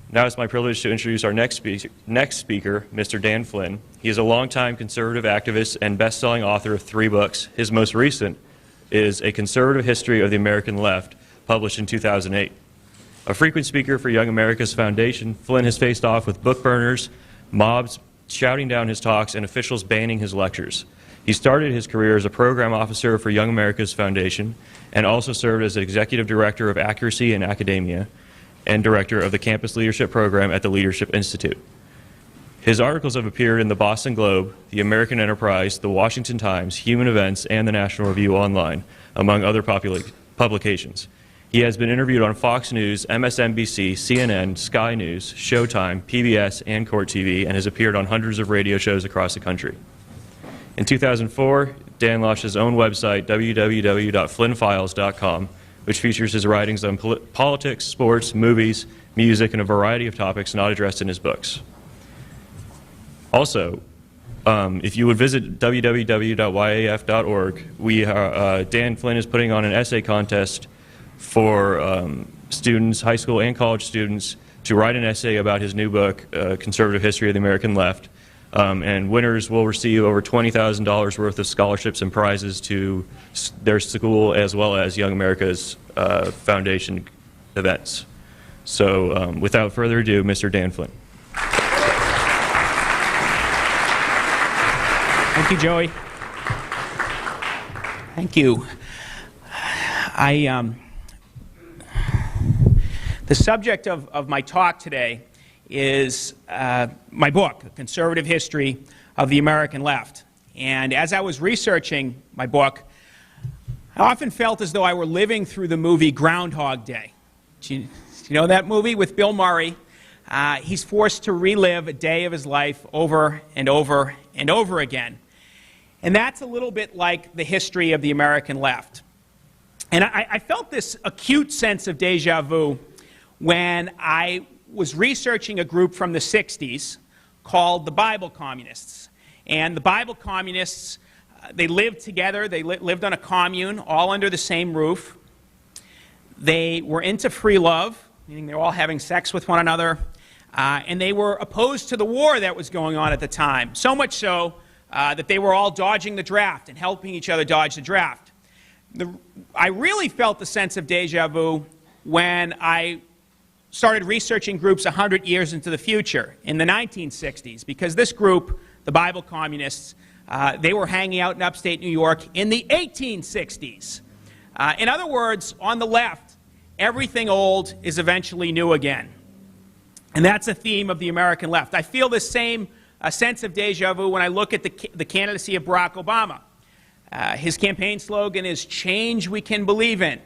Now it's my privilege to introduce our next speaker, Mr. Dan Flynn. He is a longtime conservative activist and best-selling author of 3 books. His most recent is A Conservative History of the American Left, published in 2008. A frequent speaker for Young America's Foundation, Flynn has faced off with book burners, mobs shouting down his talks, and officials banning his lectures. He started his career as a program officer for Young America's Foundation and also served as executive director of Accuracy in Academia and director of the Campus Leadership Program at the Leadership Institute. His articles have appeared in the Boston Globe, the American Enterprise, the Washington Times, Human Events, and the National Review Online, among other publications. He has been interviewed on Fox News, MSNBC, CNN, Sky News, Showtime, PBS, and Court TV, and has appeared on hundreds of radio shows across the country. In 2004, Dan launched his own website, www.flynnfiles.com, which features his writings on politics, sports, movies, music, and a variety of topics not addressed in his books. Also, if you would visit www.yaf.org, Dan Flynn is putting on an essay contest for students, high school and college students, to write an essay about his new book, Conservative History of the American Left. And winners will receive over $20,000 worth of scholarships and prizes to their school as well as Young America's Foundation events. So without further ado, Mr. Dan Flynn. Thank you, Joey. Thank you. The subject of my talk today is my book, A Conservative History of the American Left. And as I was researching my book, I often felt as though I were living through the movie Groundhog Day. Do you know that movie with Bill Murray? He's forced to relive a day of his life over and over and over again. And that's a little bit like the history of the American left. And I felt this acute sense of deja vu when I was researching a group from the 60s called the Bible Communists. And the Bible Communists, they lived together. They lived on a commune, all under the same roof. They were into free love, meaning they were all having sex with one another. And they were opposed to the war that was going on at the time, so much so that they were all dodging the draft and helping each other dodge the draft. I really felt the sense of deja vu when I started researching groups 100 years into the future, in the 1960s, because this group, the Bible Communists, they were hanging out in upstate New York in the 1860s. In other words, on the left, everything old is eventually new again. And that's a theme of the American left. I feel this same sense of deja vu when I look at the candidacy of Barack Obama. His campaign slogan is, "Change we can believe in."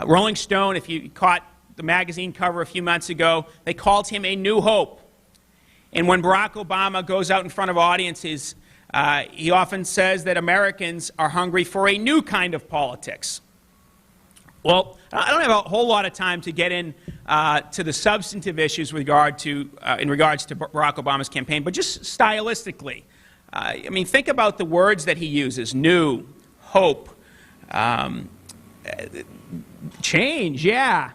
Rolling Stone, if you caught the magazine cover a few months ago, they called him a new hope. And when Barack Obama goes out in front of audiences, he often says that Americans are hungry for a new kind of politics. Well, I don't have a whole lot of time to get in to the substantive issues with regard to, in regards to Barack Obama's campaign, but just stylistically. I mean, think about the words that he uses: new, hope, change, yeah.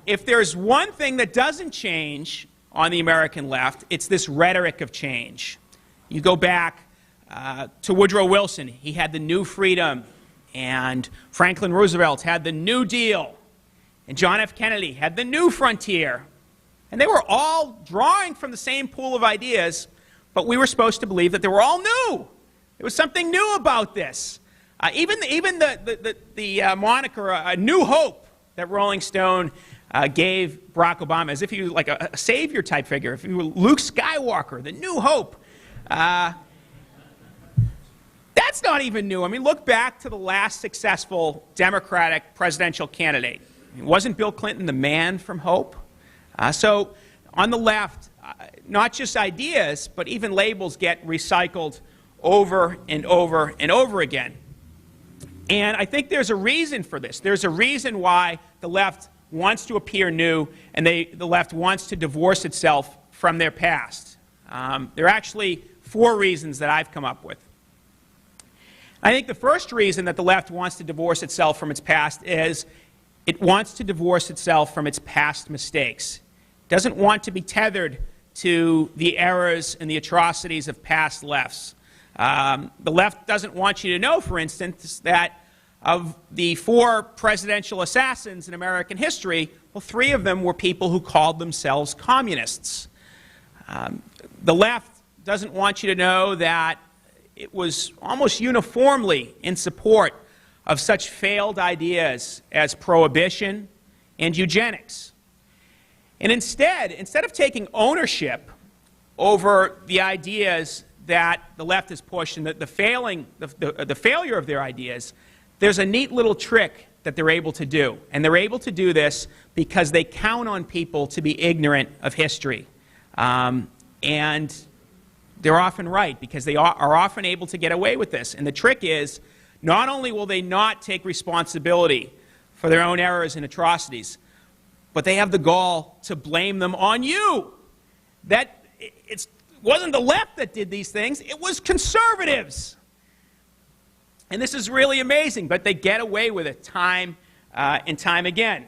If there's one thing that doesn't change on the American left, it's this rhetoric of change. You go back to Woodrow Wilson. He had the New Freedom, and Franklin Roosevelt had the New Deal, and John F. Kennedy had the New Frontier. And they were all drawing from the same pool of ideas, but we were supposed to believe that they were all new. There was something new about this. Even the moniker, a New Hope, that Rolling Stone gave Barack Obama, as if he was like a savior type figure, if he were Luke Skywalker, the New Hope. That's not even new. I mean, look back to the last successful Democratic presidential candidate. Wasn't Bill Clinton the man from hope? So on the left, not just ideas, but even labels get recycled over and over and over again. And I think there's a reason for this. There's a reason why the left wants to appear new and the left wants to divorce itself from their past. There are actually 4 reasons that I've come up with. I think the first reason that the left wants to divorce itself from its past is it wants to divorce itself from its past mistakes. doesn't want to be tethered to the errors and the atrocities of past lefts. The left doesn't want you to know, for instance, that of the 4 presidential assassins in American history, well, 3 of them were people who called themselves communists. The left doesn't want you to know that it was almost uniformly in support of such failed ideas as prohibition and eugenics. And instead of taking ownership over the ideas that the left has pushed and the failure of their ideas, there's a neat little trick that they're able to do. And they're able to do this because they count on people to be ignorant of history. And they're often right, because they are often able to get away with this. And the trick is, not only will they not take responsibility for their own errors and atrocities, but they have the gall to blame them on you. That it wasn't the left that did these things, it was conservatives. And this is really amazing, but they get away with it time and time again.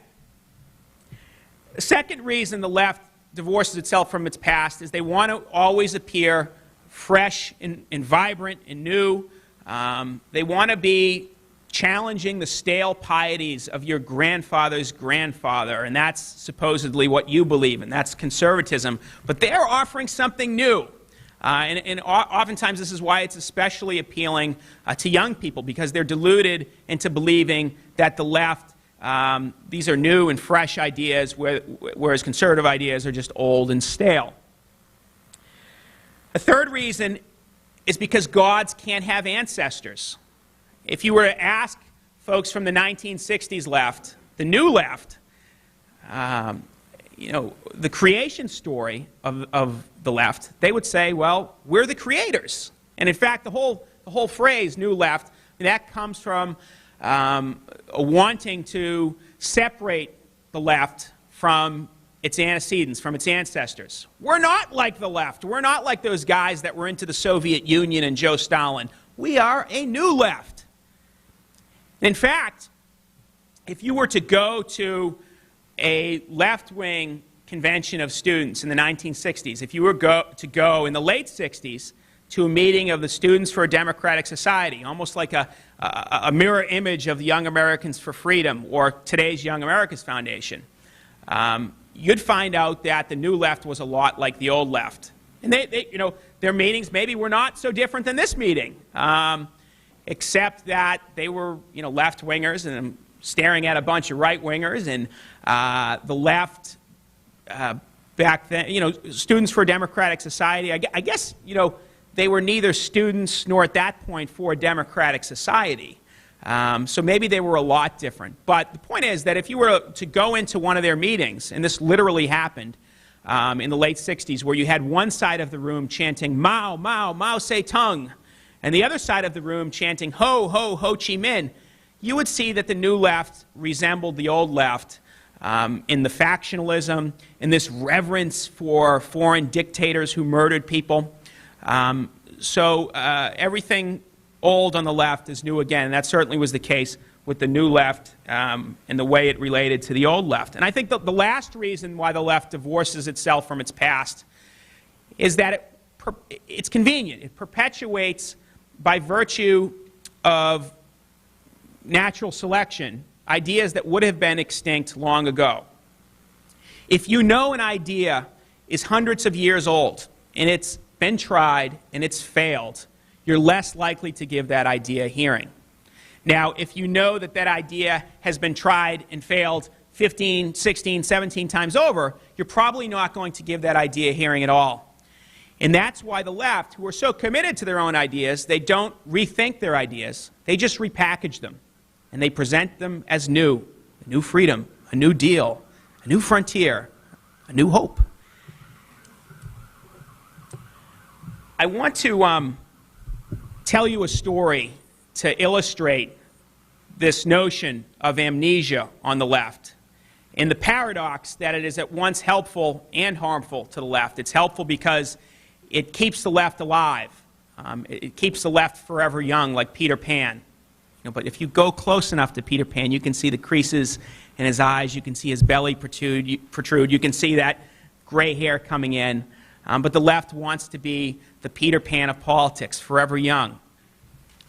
The second reason the left divorces itself from its past is they want to always appear fresh and vibrant and new. They want to be challenging the stale pieties of your grandfather's grandfather, and that's supposedly what you believe, and that's conservatism. But they're offering something new. And oftentimes this is why it's especially appealing to young people, because they're deluded into believing that the left, these are new and fresh ideas, whereas conservative ideas are just old and stale. A third reason is because gods can't have ancestors. If you were to ask folks from the 1960s left, the new left, the creation story of the left, they would say, well, we're the creators. And in fact, the whole phrase, new left, that comes from wanting to separate the left from its antecedents, from its ancestors. We're not like the left. We're not like those guys that were into the Soviet Union and Joe Stalin. We are a new left. In fact, if you were to go to a left-wing convention of students in the 1960s, if you were to go in the late 60s to a meeting of the Students for a Democratic Society, almost like a mirror image of the Young Americans for Freedom or today's Young America's Foundation, you'd find out that the new left was a lot like the old left. And their meetings maybe were not so different than this meeting, except that they were left-wingers and staring at a bunch of right-wingers, and the left back then, Students for a Democratic Society, I guess, they were neither students nor at that point for a democratic society. So maybe they were a lot different. But the point is that if you were to go into one of their meetings, and this literally happened in the late 60s, where you had one side of the room chanting Mao, Mao, Mao Zedong, and the other side of the room chanting Ho, Ho, Ho Chi Minh, you would see that the new left resembled the old left in the factionalism, in this reverence for foreign dictators who murdered people. So everything old on the left is new again, and that certainly was the case with the new left and the way it related to the old left. And I think the last reason why the left divorces itself from its past is that it's convenient. It perpetuates, by virtue of natural selection, ideas that would have been extinct long ago. If you know an idea is hundreds of years old, and it's been tried and it's failed, you're less likely to give that idea a hearing. Now, if you know that that idea has been tried and failed 15, 16, 17 times over, you're probably not going to give that idea a hearing at all. And that's why the left, who are so committed to their own ideas, they don't rethink their ideas. They just repackage them. And they present them as new. A new freedom, a new deal, a new frontier, a new hope. I want to tell you a story to illustrate this notion of amnesia on the left and the paradox that it is at once helpful and harmful to the left. It's helpful because it keeps the left alive. It keeps the left forever young, like Peter Pan. But if you go close enough to Peter Pan, you can see the creases in his eyes. You can see his belly protrude. You can see that gray hair coming in, but the left wants to be the Peter Pan of politics, forever young.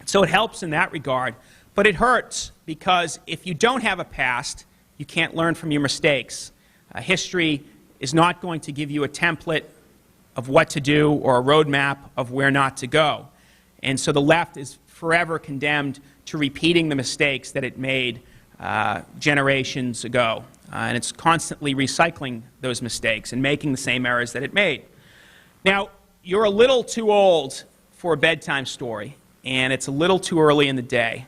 So it helps in that regard, but it hurts because if you don't have a past, you can't learn from your mistakes. History is not going to give you a template of what to do or a roadmap of where not to go. And so the left is forever condemned to repeating the mistakes that it made generations ago. And it's constantly recycling those mistakes and making the same errors that it made. Now, you're a little too old for a bedtime story, and it's a little too early in the day.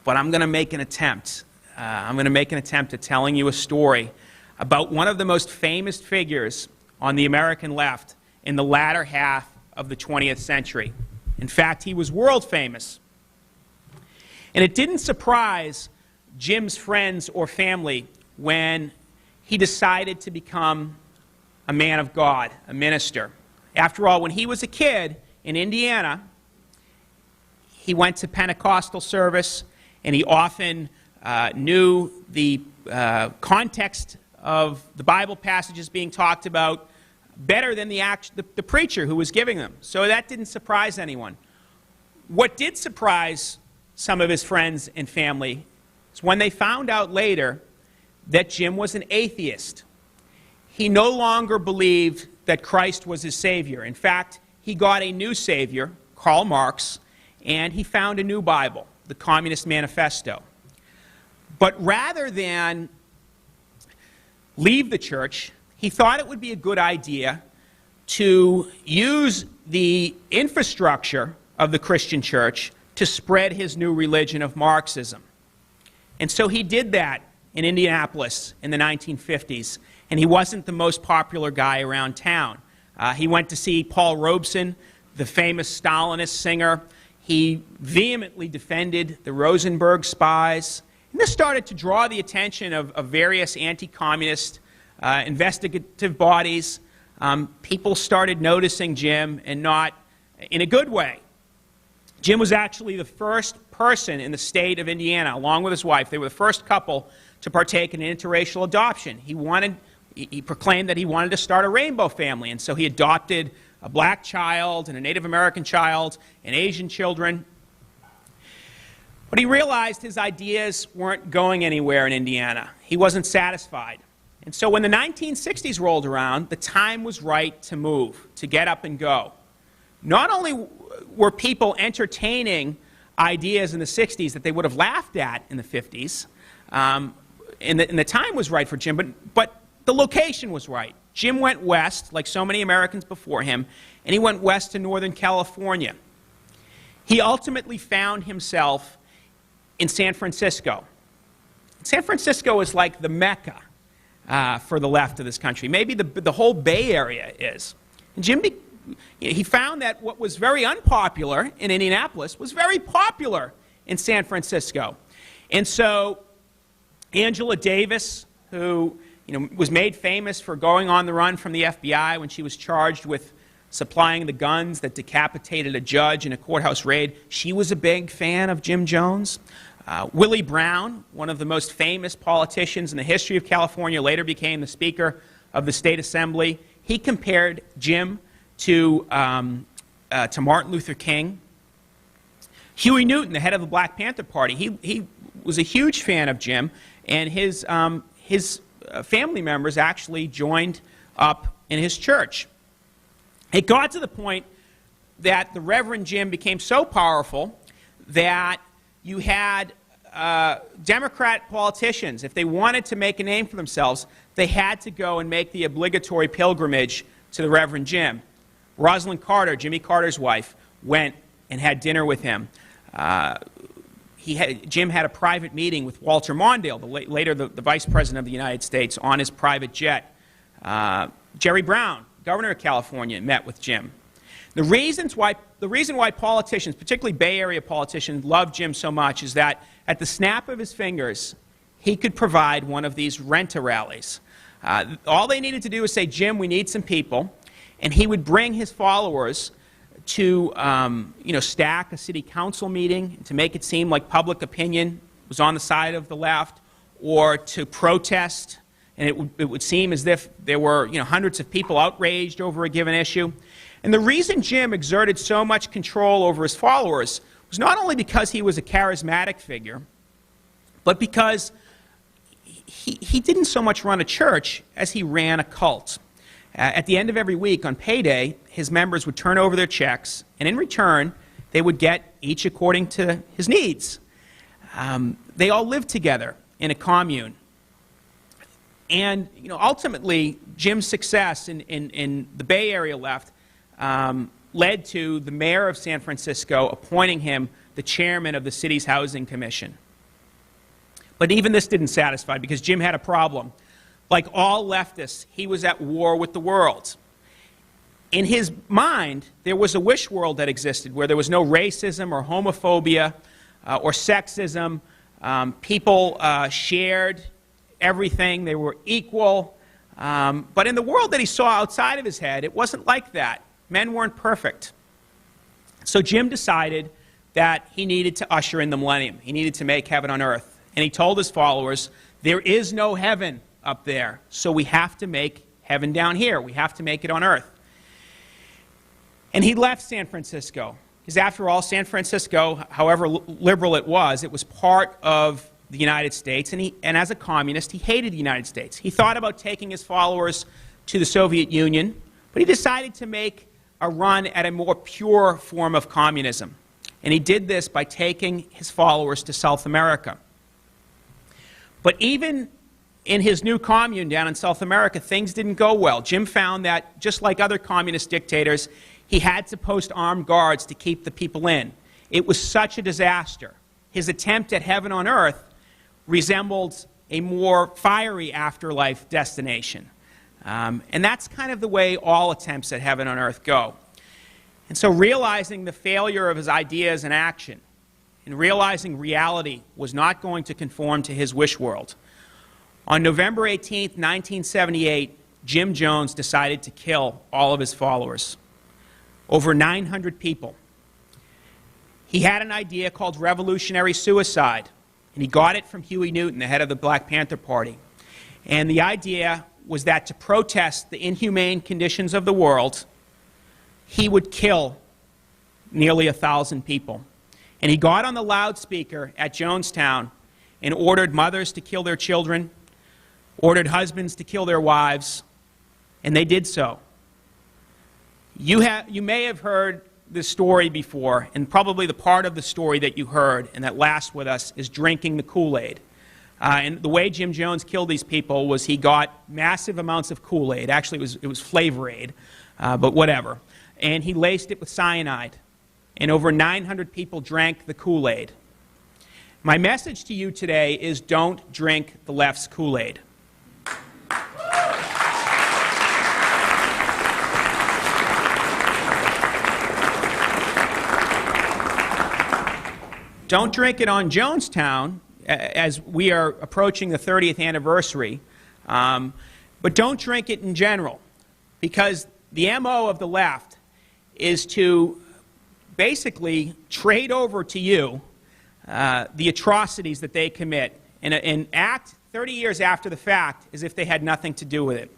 But I'm going to make an attempt. I'm going to make an attempt at telling you a story about one of the most famous figures on the American left in the latter half of the 20th century. In fact, he was world famous. And it didn't surprise Jim's friends or family when he decided to become a man of God, a minister. After all, when he was a kid in Indiana, he went to Pentecostal service, and he often knew the context of the Bible passages being talked about better than the preacher who was giving them. So that didn't surprise anyone. What did surprise some of his friends and family is when they found out later that Jim was an atheist. He no longer believed that Christ was his Savior. In fact, he got a new Savior, Karl Marx, and he found a new Bible, the Communist Manifesto. But rather than leave the church, he thought it would be a good idea to use the infrastructure of the Christian church to spread his new religion of Marxism. And so he did that in Indianapolis in the 1950s, and he wasn't the most popular guy around town. He went to see Paul Robeson, the famous Stalinist singer. He vehemently defended the Rosenberg spies. And this started to draw the attention of various anti-communist investigative bodies. People started noticing Jim, and not in a good way. Jim was actually the first person in the state of Indiana, along with his wife. They were the first couple to partake in interracial adoption. He proclaimed that he wanted to start a rainbow family, and so he adopted a black child and a Native American child and Asian children. But he realized his ideas weren't going anywhere in Indiana. He wasn't satisfied. And so when the 1960s rolled around, the time was right to move, to get up and go. Not only were people entertaining ideas in the 60s that they would have laughed at in the 50s, and the time was right for Jim, but the location was right. Jim went west, like so many Americans before him, and he went west to Northern California. He ultimately found himself in San Francisco. San Francisco is like the Mecca for the left of this country. Maybe the whole Bay Area is. And Jim, he found that what was very unpopular in Indianapolis was very popular in San Francisco. And so Angela Davis, who was made famous for going on the run from the FBI when she was charged with supplying the guns that decapitated a judge in a courthouse raid, she was a big fan of Jim Jones. Willie Brown, one of the most famous politicians in the history of California, later became the Speaker of the State Assembly. He compared Jim to Martin Luther King. Huey Newton, the head of the Black Panther Party, he was a huge fan of Jim, and his family members actually joined up in his church. It got to the point that the Reverend Jim became so powerful that you had Democrat politicians, if they wanted to make a name for themselves, they had to go and make the obligatory pilgrimage to the Reverend Jim. Rosalind Carter, Jimmy Carter's wife, went and had dinner with him. Jim had a private meeting with Walter Mondale, later the Vice President of the United States, on his private jet. Jerry Brown, Governor of California, met with Jim. The reason why politicians, particularly Bay Area politicians, love Jim so much is that at the snap of his fingers, he could provide one of these rent-a-rallies. All they needed to do was say, Jim, we need some people, and he would bring his followers to stack a city council meeting, to make it seem like public opinion was on the side of the left, or to protest and it would seem as if there were hundreds of people outraged over a given issue. And the reason Jim exerted so much control over his followers was not only because he was a charismatic figure, but because he didn't so much run a church as he ran a cult. At the end of every week on payday, his members would turn over their checks, and in return, they would get each according to his needs. They all lived together in a commune. And ultimately, Jim's success in the Bay Area left led to the mayor of San Francisco appointing him the chairman of the city's housing commission. But even this didn't satisfy, because Jim had a problem. Like all leftists, he was at war with the world. In his mind, there was a wish world that existed where there was no racism or homophobia or sexism. People shared everything. They were equal. But in the world that he saw outside of his head, it wasn't like that. Men weren't perfect. So Jim decided that he needed to usher in the millennium. He needed to make heaven on earth. And he told his followers, there is no heaven up there, so we have to make heaven down here. We have to make it on earth. And he left San Francisco, because after all, San Francisco, however liberal it was part of the United States, and as a communist, he hated the United States. He thought about taking his followers to the Soviet Union, but he decided to make a run at a more pure form of communism. And he did this by taking his followers to South America. But even in his new commune down in South America, things didn't go well. Jim found that, just like other communist dictators, he had to post armed guards to keep the people in. It was such a disaster. His attempt at heaven on earth resembled a more fiery afterlife destination. And that's kind of the way all attempts at heaven on earth go. And so realizing the failure of his ideas and action, and realizing reality was not going to conform to his wish world, on November 18, 1978, Jim Jones decided to kill all of his followers. Over 900 people. He had an idea called revolutionary suicide, and he got it from Huey Newton, the head of the Black Panther Party. And the idea was that to protest the inhumane conditions of the world, he would kill nearly 1,000 people. And he got on the loudspeaker at Jonestown and ordered mothers to kill their children, ordered husbands to kill their wives, and they did so. You may have heard this story before, and probably the part of the story that you heard and that lasts with us is drinking the Kool-Aid. And the way Jim Jones killed these people was he got massive amounts of Kool-Aid. Actually, it was Flavor Aid, but whatever. And he laced it with cyanide. And over 900 people drank the Kool-Aid. My message to you today is don't drink the left's Kool-Aid. Don't drink it on Jonestown, as we are approaching the 30th anniversary, but don't drink it in general, because the MO of the left is to basically trade over to you the atrocities that they commit and act 30 years after the fact as if they had nothing to do with it.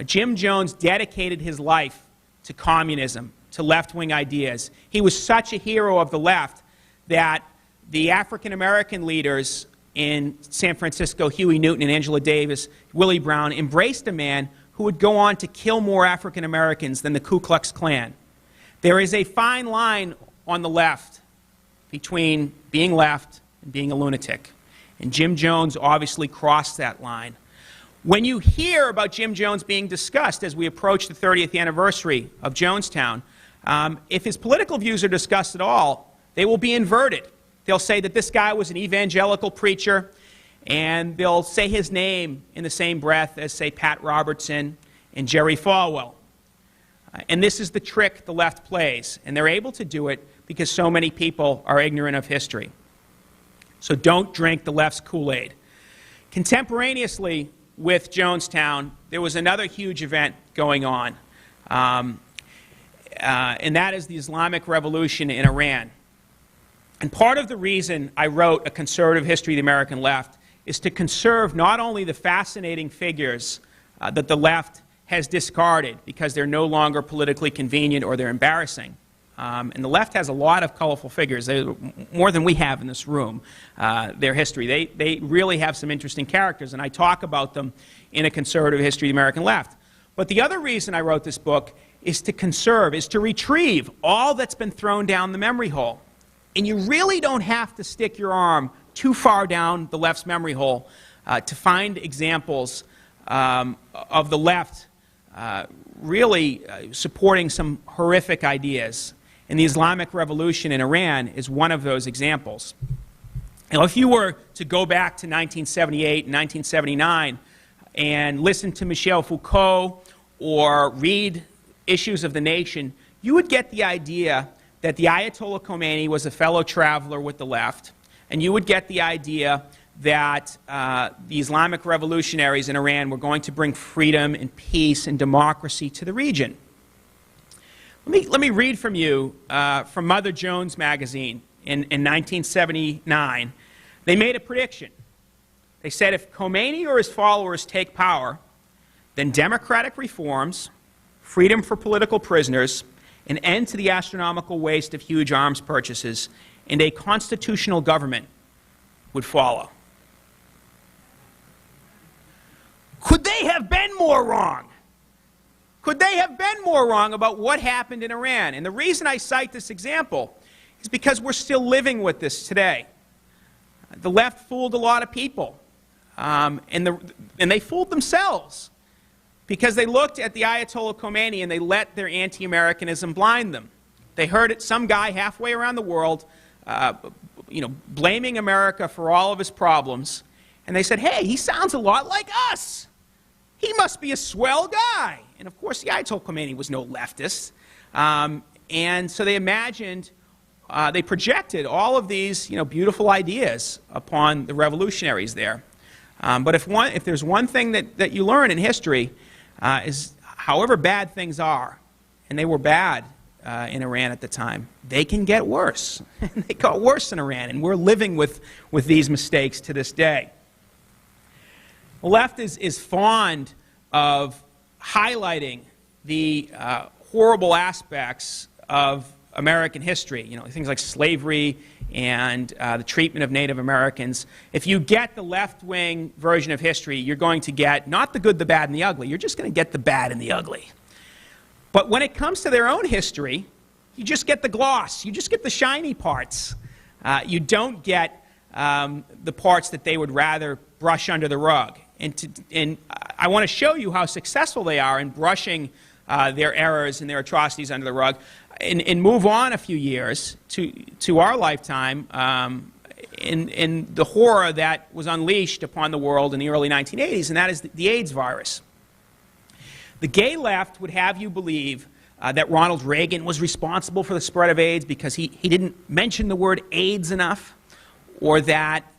Jim Jones dedicated his life to communism, to left-wing ideas. He was such a hero of the left that the African-American leaders in San Francisco, Huey Newton and Angela Davis, Willie Brown, embraced a man who would go on to kill more African-Americans than the Ku Klux Klan. There is a fine line on the left between being left and being a lunatic. And Jim Jones obviously crossed that line. When you hear about Jim Jones being discussed as we approach the 30th anniversary of Jonestown, if his political views are discussed at all, they will be inverted. They'll say that this guy was an evangelical preacher, and they'll say his name in the same breath as, say, Pat Robertson and Jerry Falwell. And this is the trick the left plays, and they're able to do it because so many people are ignorant of history. So don't drink the left's Kool-Aid. Contemporaneously with Jonestown, there was another huge event going on, and that is the Islamic Revolution in Iran. And part of the reason I wrote A Conservative History of the American Left is to conserve not only the fascinating figures that the left has discarded because they're no longer politically convenient or they're embarrassing. And the left has a lot of colorful figures, more than we have in this room, their history. They really have some interesting characters, and I talk about them in A Conservative History of the American Left. But the other reason I wrote this book is to conserve, is to retrieve all that's been thrown down the memory hole. And you really don't have to stick your arm too far down the left's memory hole to find examples of the left really supporting some horrific ideas. And the Islamic Revolution in Iran is one of those examples. Now, if you were to go back to 1978 and 1979 and listen to Michel Foucault or read Issues of the Nation, you would get the idea that the Ayatollah Khomeini was a fellow traveler with the left, and you would get the idea that the Islamic revolutionaries in Iran were going to bring freedom and peace and democracy to the region. Let me read from you from Mother Jones magazine in 1979. They made a prediction. They said if Khomeini or his followers take power, then democratic reforms, freedom for political prisoners, an end to the astronomical waste of huge arms purchases, and a constitutional government would follow. Could they have been more wrong? Could they have been more wrong about what happened in Iran? And the reason I cite this example is because we're still living with this today. The left fooled a lot of people, and they fooled themselves because they looked at the Ayatollah Khomeini and they let their anti-Americanism blind them. They heard it, some guy halfway around the world, blaming America for all of his problems, and they said, hey, he sounds a lot like us. He must be a swell guy. And of course, the Ayatollah Khomeini was no leftist. And so they imagined, they projected all of these beautiful ideas upon the revolutionaries there. But if there's one thing that you learn in history, is however bad things are, and they were bad in Iran at the time, they can get worse. They got worse in Iran, and we're living with these mistakes to this day. The left is fond of highlighting the horrible aspects of American history, things like slavery and the treatment of Native Americans. If you get the left-wing version of history, you're going to get not the good, the bad, and the ugly. You're just going to get the bad and the ugly. But when it comes to their own history, you just get the gloss. You just get the shiny parts. You don't get the parts that they would rather brush under the rug. And I want to show you how successful they are in brushing their errors and their atrocities under the rug, and move on a few years to our lifetime in the horror that was unleashed upon the world in the early 1980s, and that is the AIDS virus. The gay left would have you believe that Ronald Reagan was responsible for the spread of AIDS because he didn't mention the word AIDS enough, or that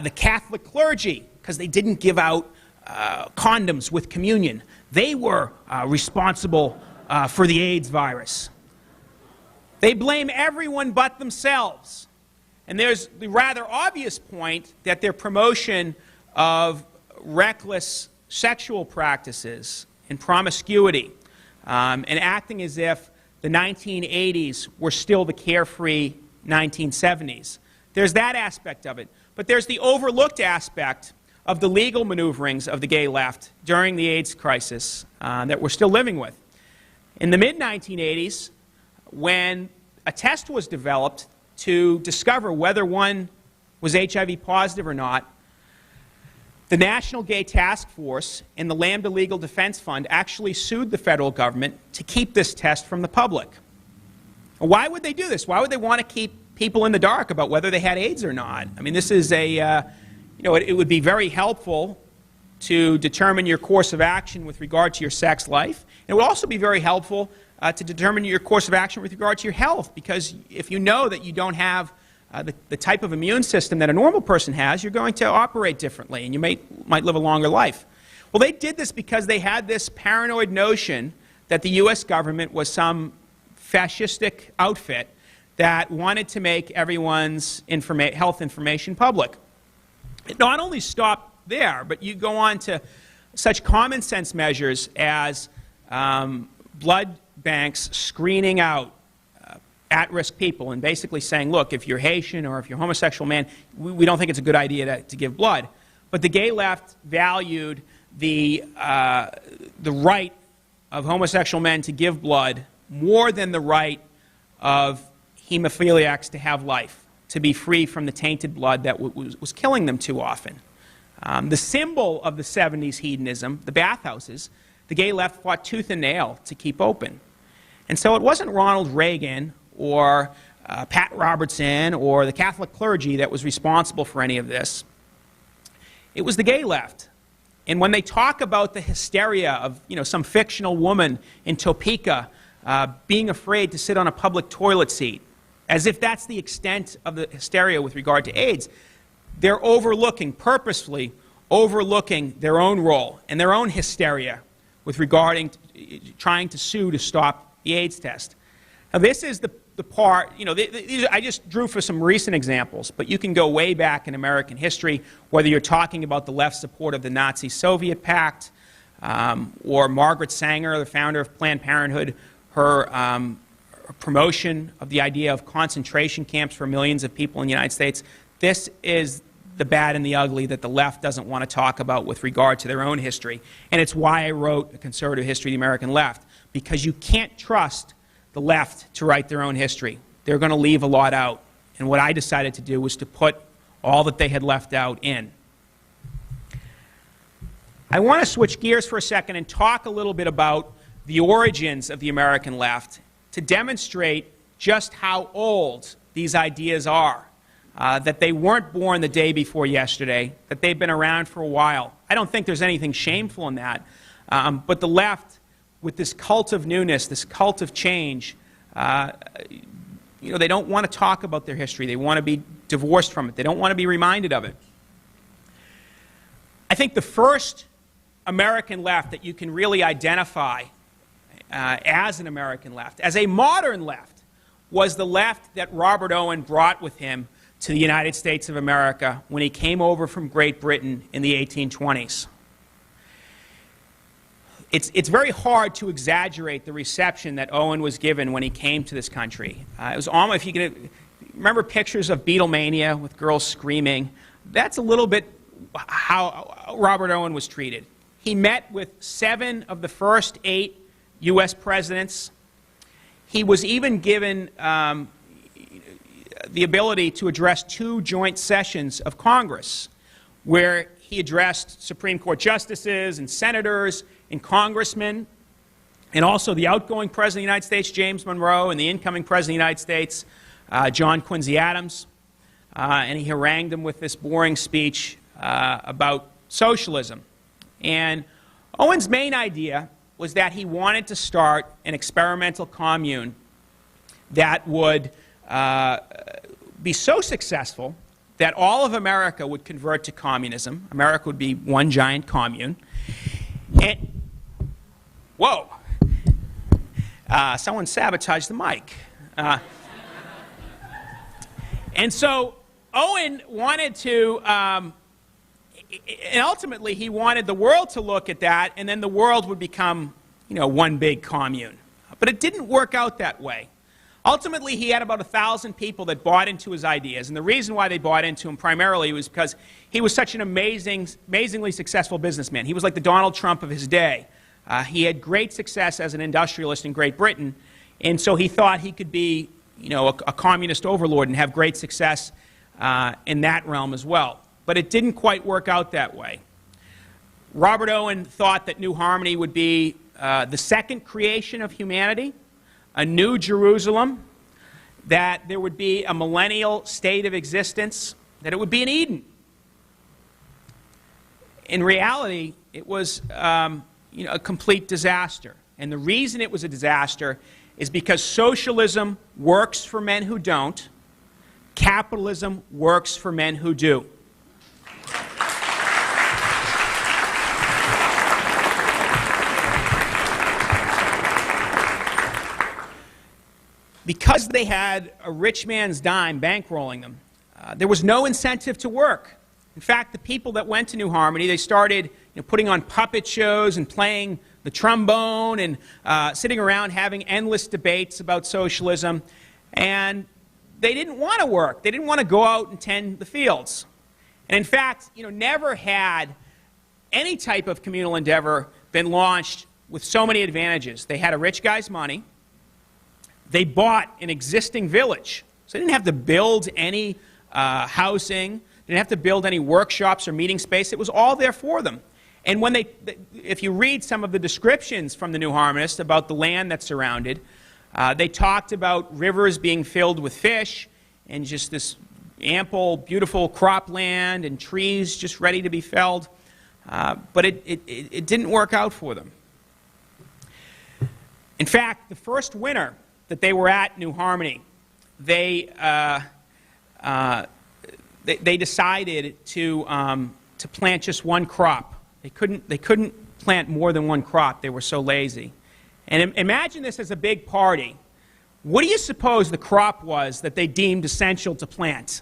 the Catholic clergy, because they didn't give out condoms with communion, they were responsible for the AIDS virus. They blame everyone but themselves. And there's the rather obvious point that their promotion of reckless sexual practices and promiscuity and acting as if the 1980s were still the carefree 1970s. There's that aspect of it. But there's the overlooked aspect of the legal maneuverings of the gay left during the AIDS crisis that we're still living with. In the mid-1980s, when a test was developed to discover whether one was HIV positive or not, the National Gay Task Force and the Lambda Legal Defense Fund actually sued the federal government to keep this test from the public. Why would they do this? Why would they want to keep people in the dark about whether they had AIDS or not? I mean, this is it would be very helpful to determine your course of action with regard to your sex life. It would also be very helpful to determine your course of action with regard to your health, because if you know that you don't have the type of immune system that a normal person has, you're going to operate differently, and you might live a longer life. Well, they did this because they had this paranoid notion that the U.S. government was some fascistic outfit that wanted to make everyone's health information public. It not only stopped there, but you go on to such common sense measures as blood banks screening out at-risk people and basically saying, look, if you're Haitian or if you're a homosexual man, we don't think it's a good idea to give blood. But the gay left valued the right of homosexual men to give blood more than the right of hemophiliacs to have life, to be free from the tainted blood that was killing them too often. The symbol of the 70s hedonism, the bathhouses, the gay left fought tooth and nail to keep open. And so it wasn't Ronald Reagan or Pat Robertson or the Catholic clergy that was responsible for any of this. It was the gay left. And when they talk about the hysteria of some fictional woman in Topeka being afraid to sit on a public toilet seat, as if that's the extent of the hysteria with regard to AIDS, they're purposefully overlooking their own role and their own hysteria with regarding trying to sue to stop the AIDS test. Now this is the part, I just drew for some recent examples, but you can go way back in American history, whether you're talking about the left's support of the Nazi-Soviet Pact, or Margaret Sanger, the founder of Planned Parenthood, her promotion of the idea of concentration camps for millions of people in the United States. This is the bad and the ugly that the left doesn't want to talk about with regard to their own history. And it's why I wrote A Conservative History of the American Left, because you can't trust the left to write their own history. They're going to leave a lot out. And what I decided to do was to put all that they had left out in. I want to switch gears for a second and talk a little bit about the origins of the American left to demonstrate just how old these ideas are. That they weren't born the day before yesterday, that they've been around for a while. I don't think there's anything shameful in that. But the left, with this cult of newness, this cult of change, they don't want to talk about their history. They want to be divorced from it. They don't want to be reminded of it. I think the first American left that you can really identify as an American left, as a modern left, was the left that Robert Owen brought with him to the United States of America when he came over from Great Britain in the 1820s. It's very hard to exaggerate the reception that Owen was given when he came to this country. It was almost, if you can remember pictures of Beatlemania with girls screaming, that's a little bit how Robert Owen was treated. He met with 7 of the first 8 U.S. presidents. He was even given the ability to address 2 joint sessions of Congress, where he addressed Supreme Court justices and senators and congressmen, and also the outgoing President of the United States, James Monroe, and the incoming President of the United States, John Quincy Adams. And he harangued them with this boring speech about socialism. And Owen's main idea was that he wanted to start an experimental commune that would be so successful that all of America would convert to communism. America would be one giant commune. And, whoa, someone sabotaged the mic. And so Owen wanted to, and ultimately he wanted the world to look at that, and then the world would become, one big commune. But it didn't work out that way. Ultimately, he had about 1,000 people that bought into his ideas, and the reason why they bought into him primarily was because he was such an amazingly successful businessman. He was like the Donald Trump of his day. He had great success as an industrialist in Great Britain, and so he thought he could be, a communist overlord and have great success in that realm as well. But it didn't quite work out that way. Robert Owen thought that New Harmony would be the second creation of humanity, a new Jerusalem, that there would be a millennial state of existence, that it would be an Eden. In reality, it was a complete disaster. And the reason it was a disaster is because socialism works for men who don't, capitalism works for men who do. Because they had a rich man's dime bankrolling them, there was no incentive to work. In fact, the people that went to New Harmony, they started putting on puppet shows and playing the trombone and sitting around having endless debates about socialism. And they didn't want to work. They didn't want to go out and tend the fields. And in fact, never had any type of communal endeavor been launched with so many advantages. They had a rich guy's money. They bought an existing village. So they didn't have to build any housing. They didn't have to build any workshops or meeting space. It was all there for them. And when if you read some of the descriptions from the New Harmonists about the land that surrounded, they talked about rivers being filled with fish and just this ample, beautiful cropland and trees just ready to be felled. But it didn't work out for them. In fact, the first winter that they were at New Harmony, they decided to plant just one crop. They couldn't plant more than one crop. They were so lazy. And imagine this as a big party. What do you suppose the crop was that they deemed essential to plant?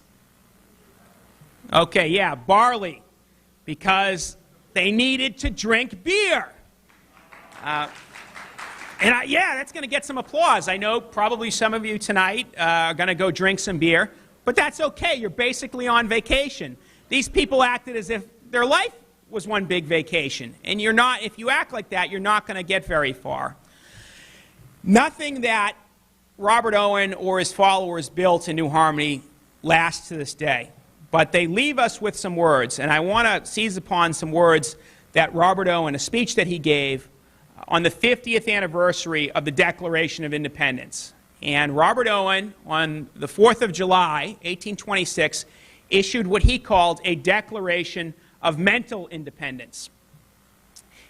Okay, yeah, barley, because they needed to drink beer. Yeah, that's going to get some applause. I know probably some of you tonight are going to go drink some beer, but that's okay. You're basically on vacation. These people acted as if their life was one big vacation, and you're not. If you act like that, you're not going to get very far. Nothing that Robert Owen or his followers built in New Harmony lasts to this day, but they leave us with some words, and I want to seize upon some words that Robert Owen, a speech that he gave on the 50th anniversary of the Declaration of Independence. And Robert Owen, on the 4th of July, 1826, issued what he called a Declaration of Mental Independence.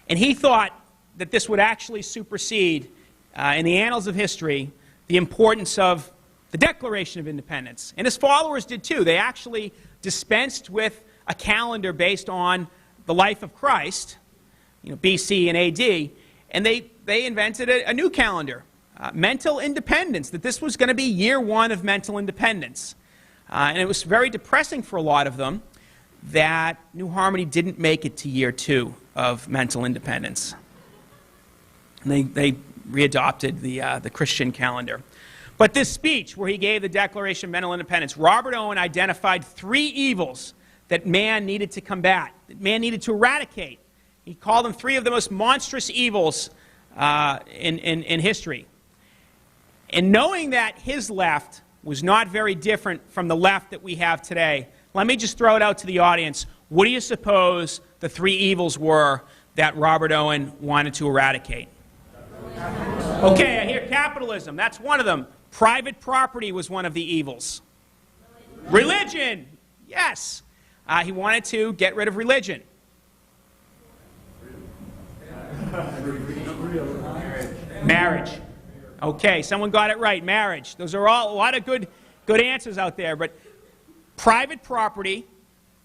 And he thought that this would actually supersede, in the annals of history, the importance of the Declaration of Independence. And his followers did too. They actually dispensed with a calendar based on the life of Christ, BC and AD, and they invented a new calendar, mental independence, that this was going to be year one of mental independence. And it was very depressing for a lot of them that New Harmony didn't make it to year two of mental independence. And they readopted the Christian calendar. But this speech, where he gave the Declaration of Mental Independence, Robert Owen identified three evils that man needed to combat, that man needed to eradicate. He called them three of the most monstrous evils in history. And knowing that his left was not very different from the left that we have today, let me just throw it out to the audience. What do you suppose the three evils were that Robert Owen wanted to eradicate? Okay, I hear capitalism. That's one of them. Private property was one of the evils. Religion. Yes. He wanted to get rid of religion. Marriage. Okay, someone got it right. Marriage. Those are all a lot of good answers out there. But private property,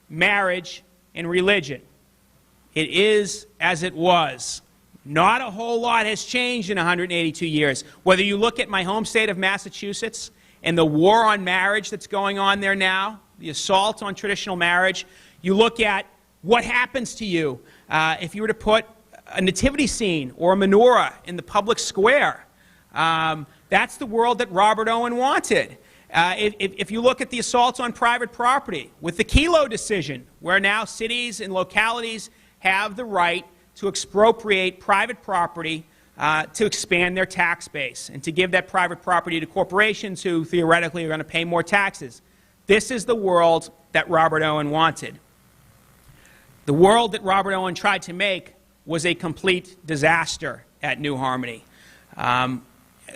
marriage, and religion. It is as it was. Not a whole lot has changed in 182 years. Whether you look at my home state of Massachusetts and the war on marriage that's going on there now, the assault on traditional marriage, you look at what happens to you if you were to put a nativity scene or a menorah in the public square. That's the world that Robert Owen wanted. If you look at the assaults on private property, with the Kelo decision, where now cities and localities have the right to expropriate private property to expand their tax base and to give that private property to corporations who theoretically are going to pay more taxes. This is the world that Robert Owen wanted. The world that Robert Owen tried to make was a complete disaster at New Harmony.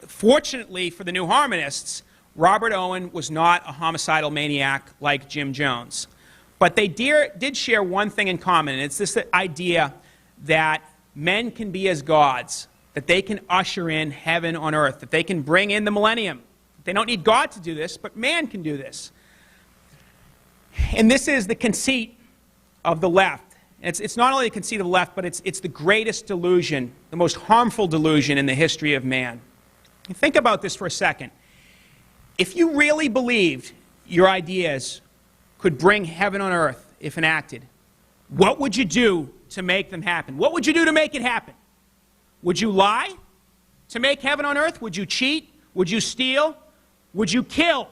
Fortunately for the New Harmonists, Robert Owen was not a homicidal maniac like Jim Jones. But they did share one thing in common, and it's this idea that men can be as gods, that they can usher in heaven on earth, that they can bring in the millennium. They don't need God to do this, but man can do this. And this is the conceit of the left. It's not only the conceit of the left, but it's the greatest delusion, the most harmful delusion in the history of man. And think about this for a second. If you really believed your ideas could bring heaven on earth, if enacted, what would you do to make them happen? What would you do to make it happen? Would you lie to make heaven on earth? Would you cheat? Would you steal? Would you kill?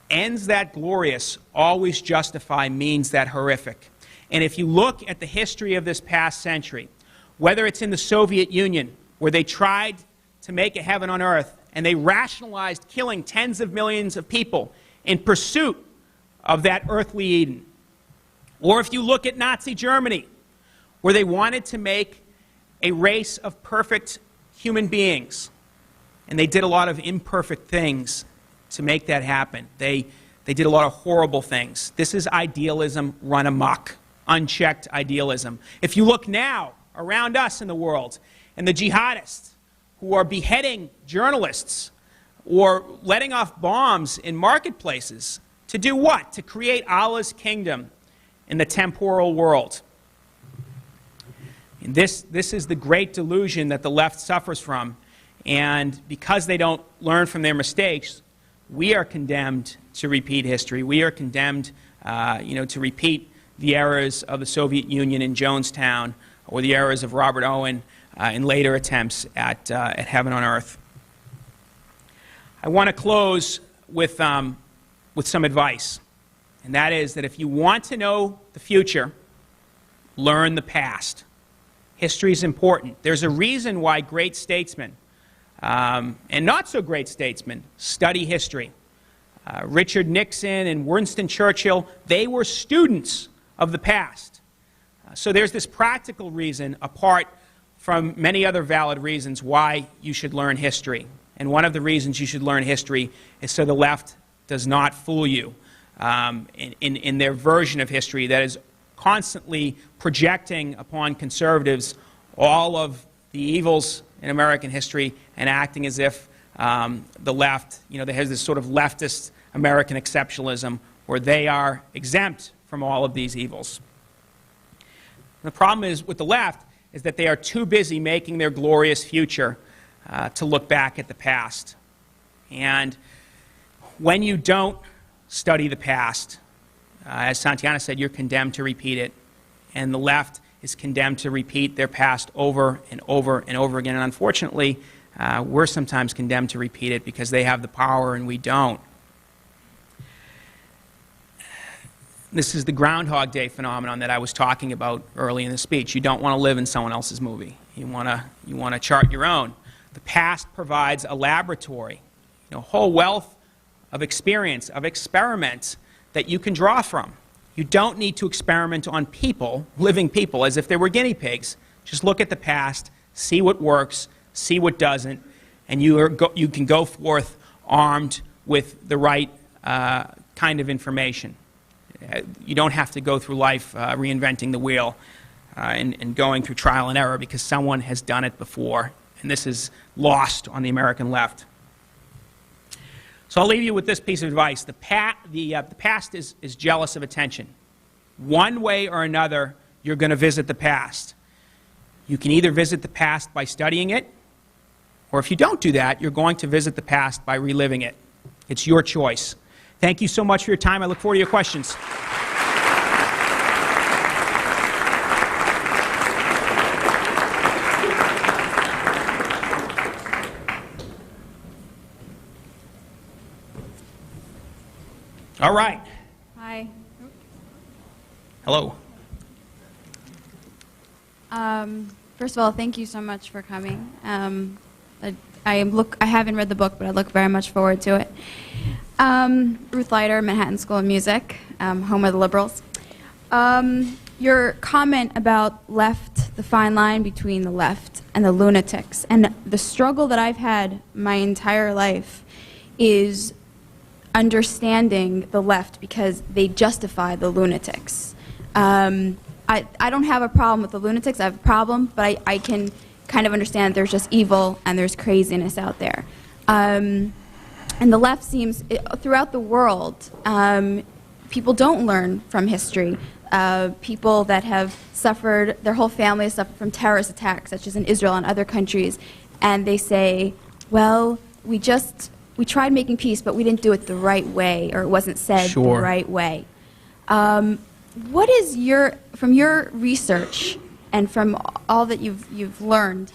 Ends that glorious always justify means that horrific. And if you look at the history of this past century, whether it's in the Soviet Union, where they tried to make a heaven on earth, and they rationalized killing tens of millions of people in pursuit of that earthly Eden. Or if you look at Nazi Germany, where they wanted to make a race of perfect human beings, and they did a lot of imperfect things to make that happen. They did a lot of horrible things. This is idealism run amok, unchecked idealism. If you look now around us in the world, and the jihadists who are beheading journalists or letting off bombs in marketplaces, to do what? To create Allah's kingdom in the temporal world. And this is the great delusion that the left suffers from. And because they don't learn from their mistakes, we are condemned to repeat history. We are condemned to repeat the errors of the Soviet Union in Jonestown, or the errors of Robert Owen in later attempts at heaven on earth. I want to close with some advice, and that is that if you want to know the future, learn the past. History is important. There's a reason why great statesmen and not so great statesmen study history. Richard Nixon and Winston Churchill, they were students of the past. So there's this practical reason, apart from many other valid reasons, why you should learn history. And one of the reasons you should learn history is so the left does not fool you in their version of history that is constantly projecting upon conservatives all of the evils in American history and acting as if the left, there has this sort of leftist American exceptionalism where they are exempt from all of these evils. The problem is with the left is that they are too busy making their glorious future to look back at the past. And when you don't study the past, as Santayana said, you're condemned to repeat it. And the left is condemned to repeat their past over and over and over again. And unfortunately, we're sometimes condemned to repeat it because they have the power and we don't. This is the Groundhog Day phenomenon that I was talking about early in the speech. You don't want to live in someone else's movie. You want to chart your own. The past provides a laboratory, a whole wealth of experience, of experiments that you can draw from. You don't need to experiment on people, living people, as if they were guinea pigs. Just look at the past, see what works, see what doesn't, and you can go forth armed with the right kind of information. You don't have to go through life reinventing the wheel and going through trial and error because someone has done it before. And this is lost on the American left. So I'll leave you with this piece of advice. The past is jealous of attention. One way or another, you're going to visit the past. You can either visit the past by studying it, or if you don't do that, you're going to visit the past by reliving it. It's your choice. Thank you so much for your time. I look forward to your questions. All right. Hi. Hello. First of all, thank you so much for coming. I haven't read the book, but I look very much forward to it. Ruth Leiter, Manhattan School of Music, home of the liberals. Your comment about left, the fine line between the left and the lunatics, and the struggle that I've had my entire life is understanding the left because they justify the lunatics. I don't have a problem with the lunatics. I have a problem, but I can kind of understand there's just evil and there's craziness out there. And the left seems, throughout the world, people don't learn from history. People that have suffered, their whole family has suffered from terrorist attacks, such as in Israel and other countries, and they say, well, we just we tried making peace, but we didn't do it the right way, or it wasn't said Sure. the right way. What is from your research and from all that you've learned,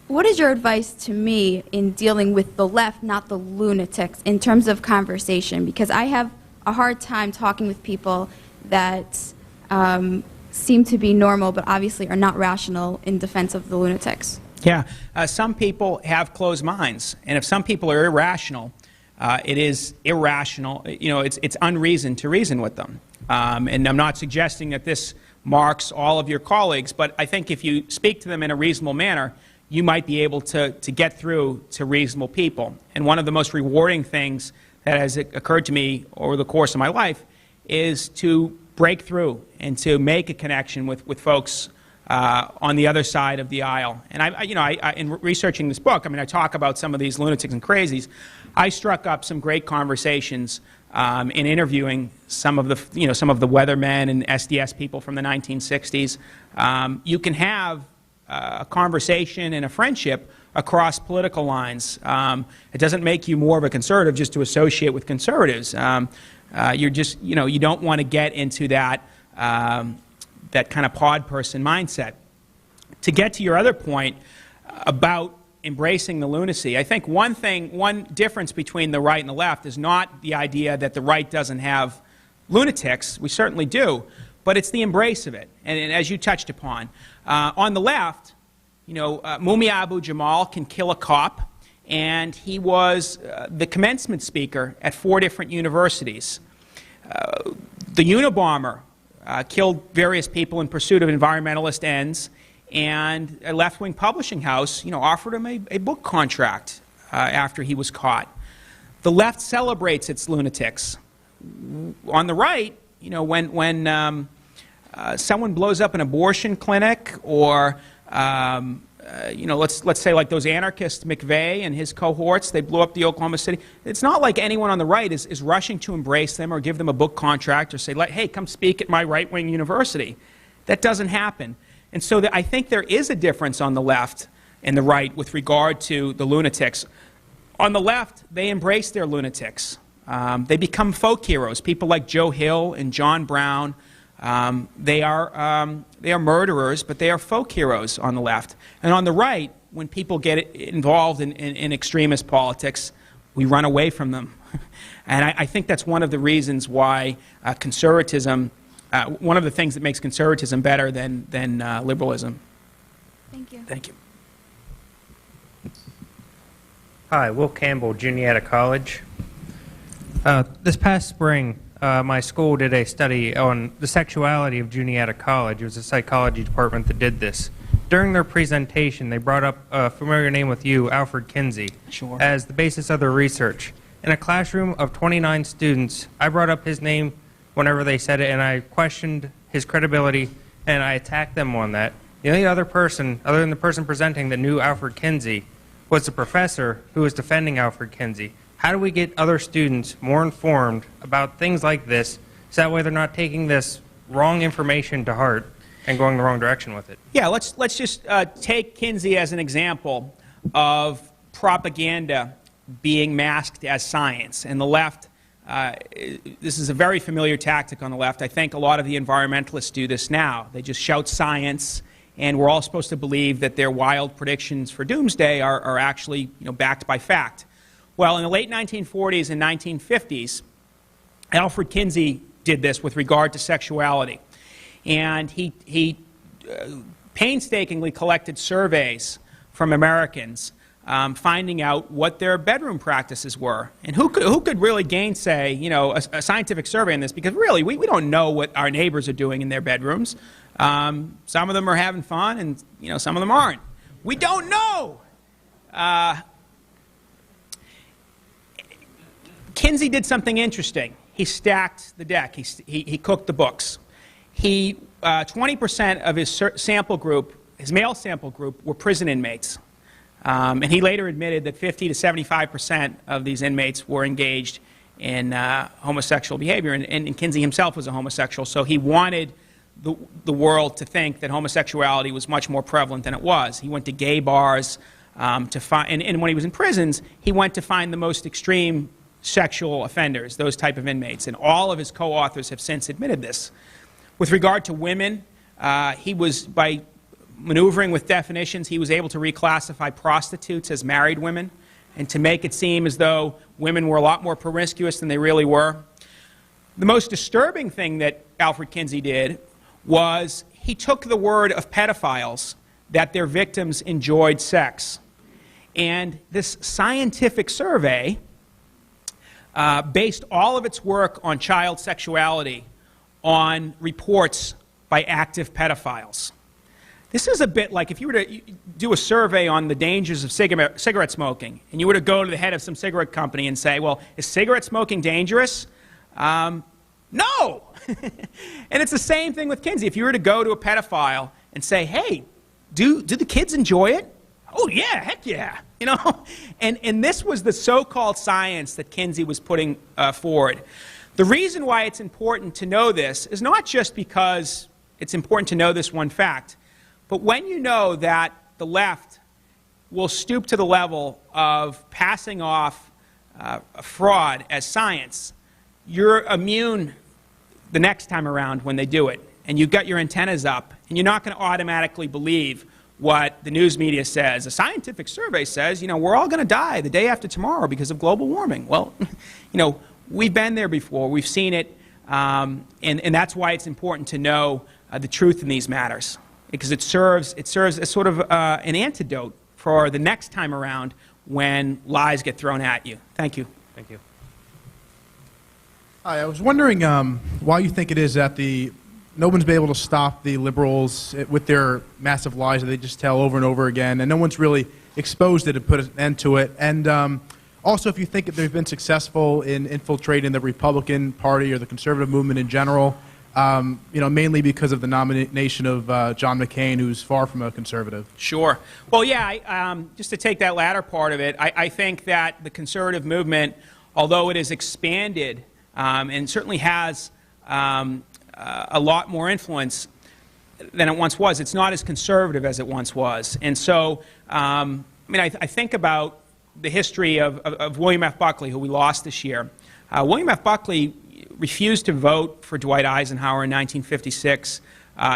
what is your advice to me in dealing with the left, not the lunatics, in terms of conversation? Because I have a hard time talking with people that seem to be normal, but obviously are not rational in defense of the lunatics. Yeah, some people have closed minds, and if some people are irrational, it is irrational. You know, it's unreasoned to reason with them. And I'm not suggesting that this marks all of your colleagues, but I think if you speak to them in a reasonable manner, you might be able to get through to reasonable people. And one of the most rewarding things that has occurred to me over the course of my life is to break through and to make a connection with folks on the other side of the aisle. And in researching this book, I mean, I talk about some of these lunatics and crazies. I struck up some great conversations in interviewing some of the weathermen and SDS people from the 1960s. You can have a conversation and a friendship across political lines. It doesn't make you more of a conservative just to associate with conservatives. You're just, you don't want to get into that that kind of pod person mindset. To get to your other point about embracing the lunacy, I think one difference between the right and the left is not the idea that the right doesn't have lunatics. We certainly do, but it's the embrace of it. And as you touched upon, on the left, Mumia Abu-Jamal can kill a cop, and he was the commencement speaker at 4 different universities. The Unabomber killed various people in pursuit of environmentalist ends, and a left-wing publishing house, offered him a book contract after he was caught. The left celebrates its lunatics. On the right, when someone blows up an abortion clinic, or let's say like those anarchists, McVeigh and his cohorts, they blew up the Oklahoma City. It's not like anyone on the right is rushing to embrace them or give them a book contract or say, hey, come speak at my right-wing university. That doesn't happen. And so I think there is a difference on the left and the right with regard to the lunatics. On the left, they embrace their lunatics. They become folk heroes. People like Joe Hill and John Brown. They are murderers, but they are folk heroes on the left. And on the right, when people get involved in extremist politics, we run away from them. And I think that's one of the reasons why conservatism, one of the things that makes conservatism better than liberalism. Thank you. Thank you. Hi, Will Campbell, Juniata College. This past spring, my school did a study on the sexuality of Juniata College. It was a psychology department that did this. During their presentation, they brought up a familiar name with you, Alfred Kinsey, Sure. as the basis of their research. In a classroom of 29 students, I brought up his name whenever they said it, and I questioned his credibility, and I attacked them on that. The only other person, other than the person presenting, that knew Alfred Kinsey was the professor who was defending Alfred Kinsey. How do we get other students more informed about things like this, so that way they're not taking this wrong information to heart and going the wrong direction with it? Yeah, let's just take Kinsey as an example of propaganda being masked as science. And the left, this is a very familiar tactic on the left. I think a lot of the environmentalists do this now. They just shout science, and we're all supposed to believe that their wild predictions for doomsday are actually backed by fact. Well, in the late 1940s and 1950s, Alfred Kinsey did this with regard to sexuality. And he painstakingly collected surveys from Americans, finding out what their bedroom practices were. And who could really gainsay, a scientific survey on this? Because really, we don't know what our neighbors are doing in their bedrooms. Some of them are having fun, and some of them aren't. We don't know. Kinsey did something interesting. He stacked the deck. He cooked the books. 20% of his sample group, his male sample group, were prison inmates. And he later admitted that 50 to 75% of these inmates were engaged in homosexual behavior. And Kinsey himself was a homosexual, so he wanted the world to think that homosexuality was much more prevalent than it was. He went to gay bars. to find, and when he was in prisons, he went to find the most extreme sexual offenders, those type of inmates, and all of his co-authors have since admitted this. With regard to women, he was, by maneuvering with definitions, he was able to reclassify prostitutes as married women and to make it seem as though women were a lot more promiscuous than they really were. The most disturbing thing that Alfred Kinsey did was he took the word of pedophiles that their victims enjoyed sex. And this scientific survey based all of its work on child sexuality on reports by active pedophiles. This is a bit like if you were to do a survey on the dangers of cigarette smoking, and you were to go to the head of some cigarette company and say, well, is cigarette smoking dangerous? No! And it's the same thing with Kinsey. If you were to go to a pedophile and say, hey, do the kids enjoy it? Oh, yeah, heck yeah. You know? And this was the so-called science that Kinsey was putting forward. The reason why it's important to know this is not just because it's important to know this one fact, but when you know that the left will stoop to the level of passing off fraud as science, you're immune the next time around when they do it. And you've got your antennas up, and you're not going to automatically believe what the news media says. A scientific survey says, you know, we're all going to die the day after tomorrow because of global warming. Well, you know, we've been there before. We've seen it, and that's why it's important to know the truth in these matters, because it serves as sort of an antidote for the next time around when lies get thrown at you. Thank you. Thank you. Hi, I was wondering why you think it is that no one's been able to stop the liberals with their massive lies that they just tell over and over again, and no one's really exposed it and put an end to it. And also, if you think that they've been successful in infiltrating the Republican Party or the conservative movement in general, you know, mainly because of the nomination of John McCain, who's far from a conservative. Sure. Well, yeah, just to take that latter part of it, I think that the conservative movement, although it has expanded and certainly has a lot more influence than it once was, it's not as conservative as it once was. And so, I mean, I think about the history of William F. Buckley, who we lost this year. William F. Buckley refused to vote for Dwight Eisenhower in 1956.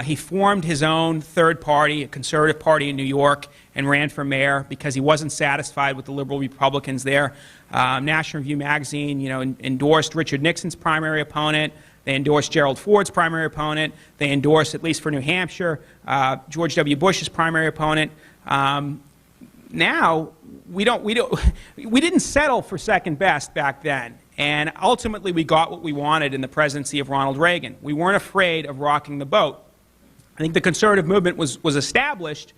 He formed his own third party, a conservative party in New York, and ran for mayor because he wasn't satisfied with the liberal Republicans there. National Review magazine, you know, endorsed Richard Nixon's primary opponent. They endorsed Gerald Ford's primary opponent. They endorsed, at least for New Hampshire, George W. Bush's primary opponent. Now, we didn't settle for second best back then. And ultimately, we got what we wanted in the presidency of Ronald Reagan. We weren't afraid of rocking the boat. I think the conservative movement was established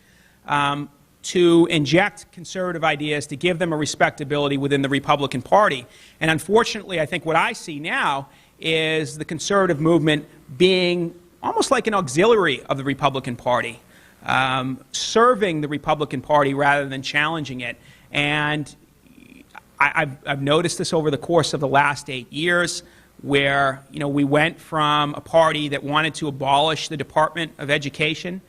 to inject conservative ideas, to give them a respectability within the Republican Party. And unfortunately, I think what I see now is the conservative movement being almost like an auxiliary of the Republican Party, serving the Republican Party rather than challenging it. And I've noticed this over the course of the last 8 years, where, you know, we went from a party that wanted to abolish the Department of Education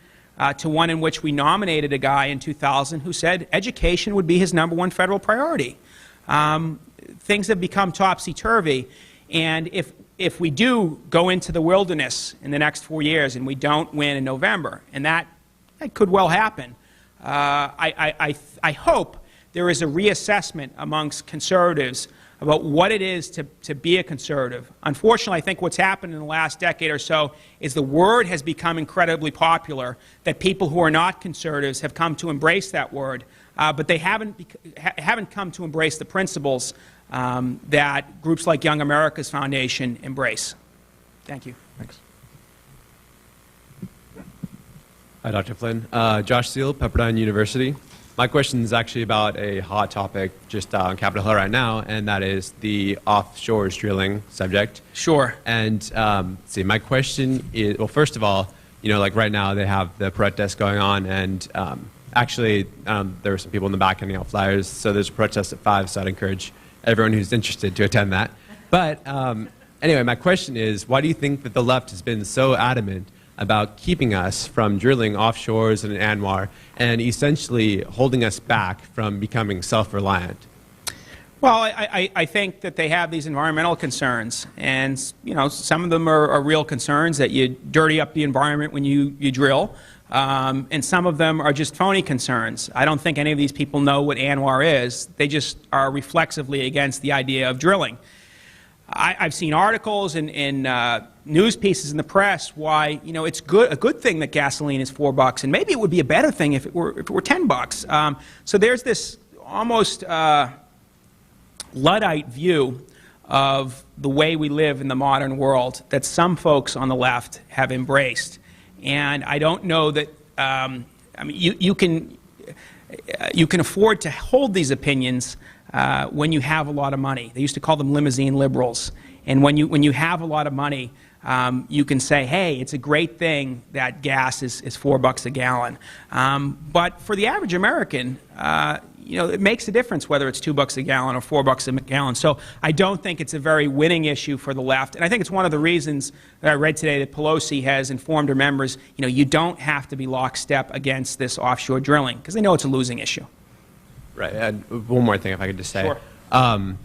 to one in which we nominated a guy in 2000 who said education would be his #1 federal priority. Things have become topsy-turvy, and if we do go into the wilderness in the next 4 years and we don't win in November, and that could well happen, I hope there is a reassessment amongst conservatives about what it is to be a conservative. Unfortunately, I think what's happened in the last decade or so is the word has become incredibly popular, that people who are not conservatives have come to embrace that word, but they haven't come to embrace the principles that groups like Young America's Foundation embrace. Thank you. Thanks. Hi, Dr. Flynn. Josh Seal, Pepperdine University. My question is actually about a hot topic just on Capitol Hill right now, and that is the offshore drilling subject. Sure. And see, my question is, well, first of all, you know, like right now they have the protest going on, and actually there were some people in the back handing out flyers, so there's a protest at 5, so I'd encourage everyone who's interested to attend that. But anyway, my question is, why do you think that the left has been so adamant about keeping us from drilling offshores in Anwar and essentially holding us back from becoming self-reliant? Well, I think that they have these environmental concerns, and some of them are real concerns that you dirty up the environment when you drill, and some of them are just phony concerns. I don't think any of these people know what Anwar is. They just are reflexively against the idea of drilling. I've seen articles and news pieces in the press why it's a good thing that gasoline is $4, and maybe it would be a better thing if it were $10. So there's this almost Luddite view of the way we live in the modern world that some folks on the left have embraced, and I don't know that. You can afford to hold these opinions when you have a lot of money. They used to call them limousine liberals, and when you have a lot of money, you can say, hey, it's a great thing that gas is $4 a gallon. But for the average American, it makes a difference whether it's $2 a gallon or $4 a gallon. So I don't think it's a very winning issue for the left. And I think it's one of the reasons that I read today that Pelosi has informed her members, you don't have to be lockstep against this offshore drilling, because they know it's a losing issue. Right. And one more thing, if I could just say. Sure.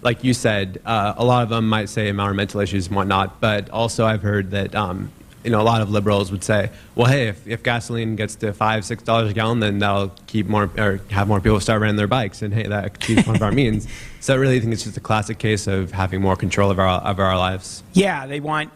Like you said, a lot of them might say environmental issues and whatnot, but also I've heard that a lot of liberals would say, well, hey, if gasoline gets to $5, $6 a gallon, then that'll keep more or have more people start renting their bikes, and hey, that keeps one of our means. So I really think it's just a classic case of having more control of our lives. Yeah,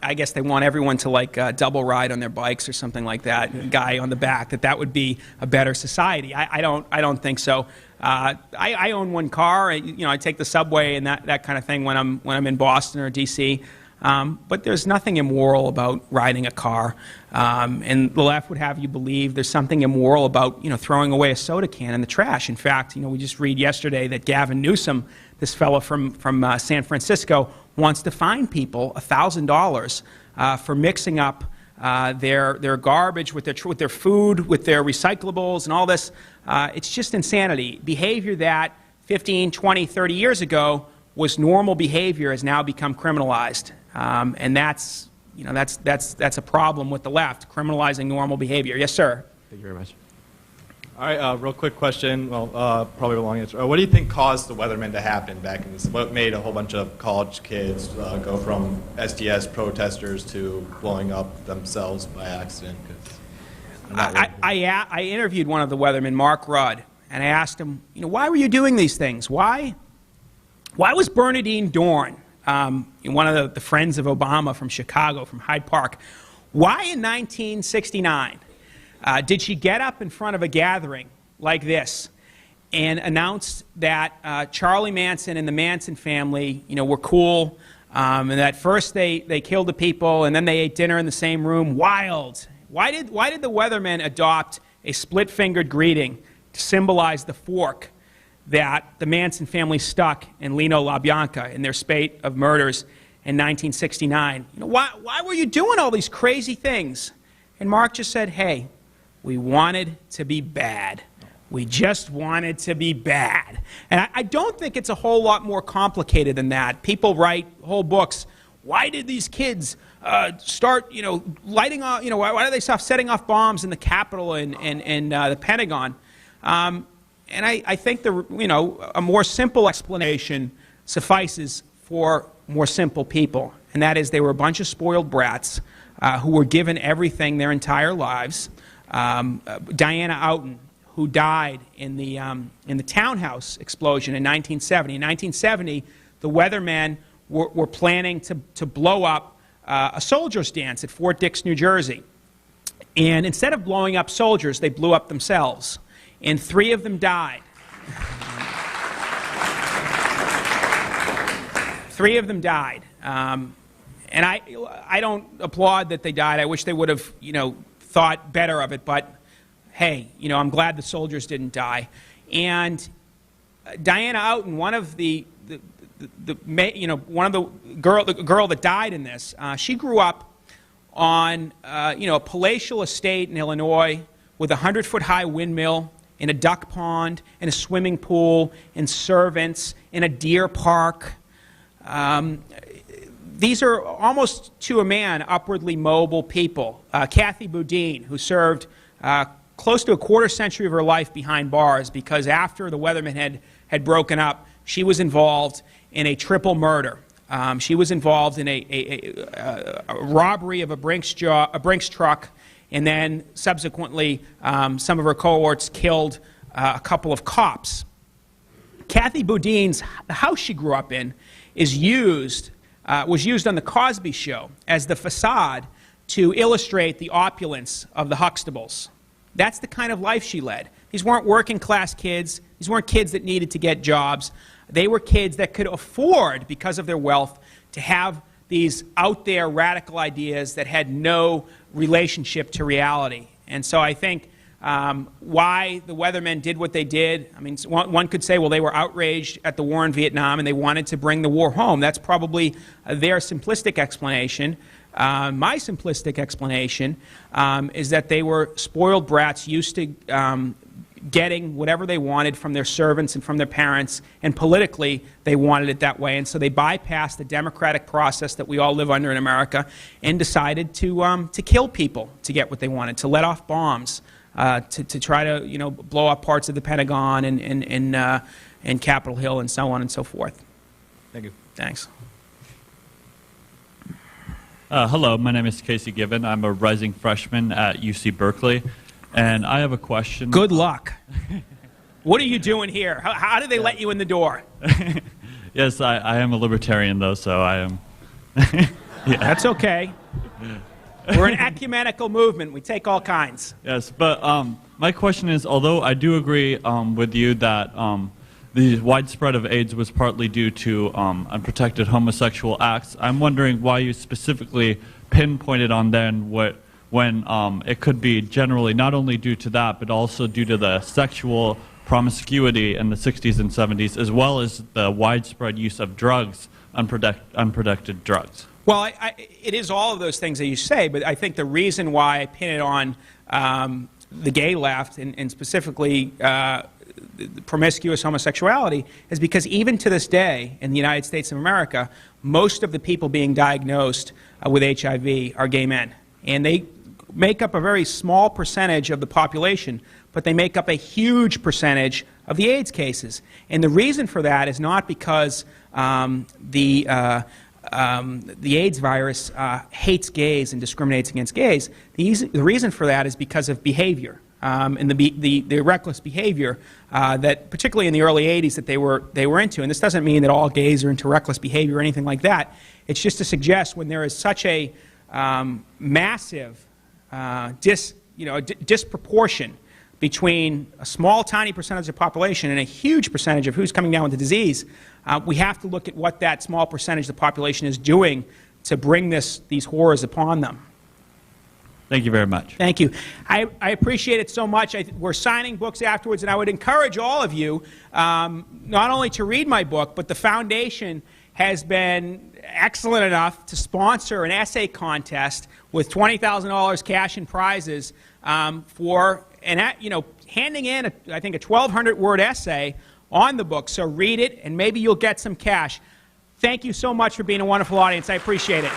I guess they want everyone to double ride on their bikes or something like that. A guy on the back, that would be a better society. I don't think so. I own one car. I take the subway and that kind of thing when I'm in Boston or D.C. But there's nothing immoral about riding a car, and the left would have you believe there's something immoral about throwing away a soda can in the trash. In fact, we just read yesterday that Gavin Newsom, this fellow from San Francisco, wants to fine people $1,000 for mixing up their garbage with their food, with their recyclables, and all this. It's just insanity. Behavior that 15, 20, 30 years ago was normal behavior has now become criminalized. And that's a problem with the left, criminalizing normal behavior. Yes, sir. Thank you very much. All right, real quick question. Well, probably a long answer. What do you think caused the Weathermen to happen back in this? What made a whole bunch of college kids go from SDS protesters to blowing up themselves by accident? I interviewed one of the Weathermen, Mark Rudd, and I asked him, why were you doing these things? Why was Bernadine Dorn, one of the friends of Obama from Chicago, from Hyde Park, why in 1969 did she get up in front of a gathering like this and announce that Charlie Manson and the Manson family, were cool, and that first they killed the people and then they ate dinner in the same room? Wild. Why did the Weathermen adopt a split-fingered greeting to symbolize the fork that the Manson family stuck in Lino LaBianca in their spate of murders in 1969? Why were you doing all these crazy things? And Mark just said, hey, we wanted to be bad. We just wanted to be bad. And I don't think it's a whole lot more complicated than that. People write whole books. Why did these kids start, lighting off, why did they stop setting off bombs in the Capitol and the Pentagon? And I think a more simple explanation suffices for more simple people, and that is they were a bunch of spoiled brats who were given everything their entire lives. Diana Oughton, who died in the townhouse explosion in 1970. In 1970, the Weathermen were planning to blow up a soldiers' dance at Fort Dix, New Jersey. And instead of blowing up soldiers, they blew up themselves. And 3 of them died. 3 of them died. And I don't applaud that they died. I wish they would have, thought better of it. But, hey, I'm glad the soldiers didn't die. And Diana Oughton, one of the girl that died in this, she grew up on, a palatial estate in Illinois with a 100-foot-high windmill, in a duck pond, in a swimming pool, in servants, in a deer park. these are almost to a man upwardly mobile people. Kathy Boudin, who served close to a quarter century of her life behind bars because after the Weathermen had broken up, she was involved in a triple murder. She was involved in a robbery of a Brinks truck, and then subsequently some of her cohorts killed a couple of cops. Kathy Boudin's, the house she grew up in, was used on The Cosby Show as the facade to illustrate the opulence of the Huxtables. That's the kind of life she led. These weren't working class kids. These weren't kids that needed to get jobs. They were kids that could afford, because of their wealth, to have these out there radical ideas that had no relationship to reality. And so I think why the Weathermen did what they did, I mean, one could say, well, they were outraged at the war in Vietnam and they wanted to bring the war home. That's probably their simplistic explanation. My simplistic explanation is that they were spoiled brats used to getting whatever they wanted from their servants and from their parents, and politically they wanted it that way. And so they bypassed the democratic process that we all live under in America and decided to kill people to get what they wanted, to let off bombs, to try to blow up parts of the Pentagon and Capitol Hill and so on and so forth. Thank you. Thanks. Hello, my name is Casey Gibbon. I'm a rising freshman at UC Berkeley, and I have a question. Good luck. What are you doing here? How did they let you in the door? Yes, I am a libertarian, though, so I am. Yeah. That's okay. We're an ecumenical movement. We take all kinds. Yes, but my question is, although I do agree with you that the widespread of AIDS was partly due to unprotected homosexual acts, I'm wondering why you specifically pinpointed on then when it could be generally not only due to that, but also due to the sexual promiscuity in the 60s and 70s, as well as the widespread use of drugs, unprotected drugs. Well, it is all of those things that you say, but I think the reason why I pin it on the gay left and specifically promiscuous homosexuality is because even to this day in the United States of America, most of the people being diagnosed with HIV are gay men. And they make up a very small percentage of the population, but they make up a huge percentage of the AIDS cases. And the reason for that is not because the AIDS virus hates gays and discriminates against gays. The reason for that is because of behavior. And the reckless behavior that, particularly in the early 80s, that they were into. And this doesn't mean that all gays are into reckless behavior or anything like that. It's just to suggest when there is such a massive disproportion between a small, tiny percentage of the population and a huge percentage of who's coming down with the disease, we have to look at what that small percentage of the population is doing to bring these horrors upon them. Thank you very much. Thank you. I appreciate it so much. We're signing books afterwards, and I would encourage all of you not only to read my book, but the foundation has been excellent enough to sponsor an essay contest with $20,000 cash and prizes for handing in, I think, a 1,200-word essay on the book. So read it, and maybe you'll get some cash. Thank you so much for being a wonderful audience. I appreciate it.